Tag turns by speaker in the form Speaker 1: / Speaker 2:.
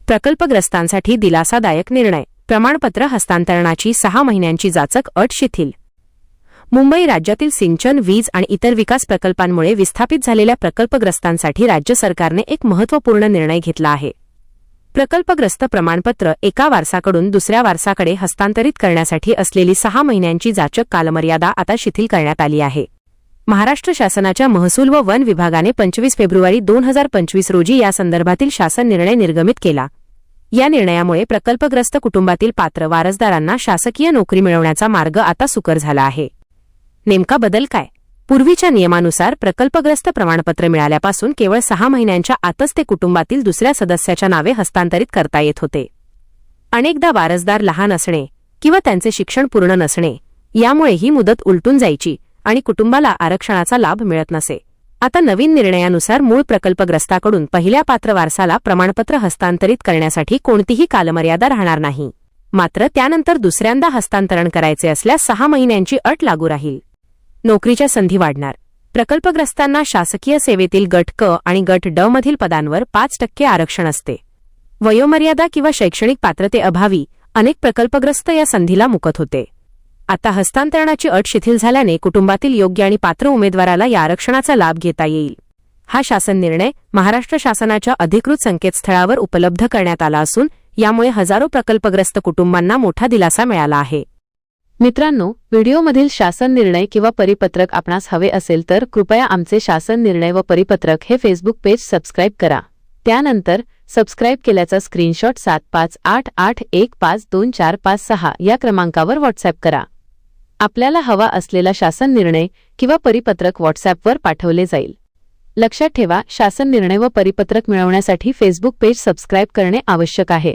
Speaker 1: प्रकल्पग्रस्तांसाठी दिलासादायक निर्णय. प्रमाणपत्र हस्तांतरणाची 6 महिन्यांची जाचक अट शिथिल. मुंबई राज्यातील सिंचन, वीज आणि इतर विकास प्रकल्पांमुळे विस्थापित झालेल्या प्रकल्पग्रस्तांसाठी राज्य सरकारने एक महत्त्वपूर्ण निर्णय घेतला आहे. प्रकल्पग्रस्त प्रमाणपत्र एका वारसाकडून दुसऱ्या वारसाकडे हस्तांतरित करण्यासाठी असलेली 6 महिन्यांची जाचक कालमर्यादा आता शिथिल करण्यात आली आहे. महाराष्ट्र शासनाच्या महसूल व वन विभागाने 25 फेब्रुवारी 2025 रोजी यासंदर्भातील शासन निर्णय निर्गमित केला. या निर्णयामुळे प्रकल्पग्रस्त कुटुंबातील पात्र वारसदारांना शासकीय नोकरी मिळवण्याचा मार्ग आता सुकर झाला आहे. नेमका बदल काय? पूर्वीच्या नियमानुसार प्रकल्पग्रस्त प्रमाणपत्र मिळाल्यापासून केवळ 6 महिन्यांच्या आतच ते कुटुंबातील दुसऱ्या सदस्याच्या नावे हस्तांतरित करता येत होते. अनेकदा वारसदार लहान असणे किंवा त्यांचे शिक्षण पूर्ण नसणे यामुळे ही मुदत उलटून जायची आणि कुटुंबाला आरक्षणाचा लाभ मिळत नसे. आता नवीन निर्णयानुसार मूळ प्रकल्पग्रस्ताकडून पहिल्या पात्र वारसाला प्रमाणपत्र हस्तांतरित करण्यासाठी कोणतीही कालमर्यादा राहणार नाही. मात्र त्यानंतर दुसऱ्यांदा हस्तांतरण करायचे असल्यास 6 महिन्यांची अट लागू राहील. नोकरीच्या संधी वाढणार. प्रकल्पग्रस्तांना शासकीय सेवेतील गट क आणि गट ड मधील पदांवर 5% आरक्षण असते. वयोमर्यादा किंवा शैक्षणिक पात्रतेअभावी अनेक प्रकल्पग्रस्त या संधीला मुकत होते. आता हस्तांतरणाची अट शिथिल झाल्याने कुटुंबातील योग्य आणि पात्र उमेदवाराला या आरक्षणाचा लाभ घेता येईल. हा शासन निर्णय महाराष्ट्र शासनाच्या अधिकृत संकेतस्थळावर उपलब्ध करण्यात आला असून यामुळे हजारो प्रकल्पग्रस्त कुटुंबांना मोठा दिलासा मिळाला आहे.
Speaker 2: मित्रांनो, व्हिडिओमधील शासन निर्णय किंवा परिपत्रक आपणास हवे असेल तर कृपया आमचे शासन निर्णय व परिपत्रक हे फेसबुक पेज सबस्क्राईब करा. त्यानंतर सबस्क्राईब केल्याचा स्क्रीनशॉट 7588152456 या क्रमांकावर व्हॉट्सॲप करा. आपल्याला हवा असलेला शासन निर्णय किंवा परिपत्रक व्हॉट्सॲपवर पाठवले जाईल. लक्षात ठेवा, शासन निर्णय व परिपत्रक मिळवण्यासाठी फेसबुक पेज सबस्क्राईब करणे आवश्यक आहे.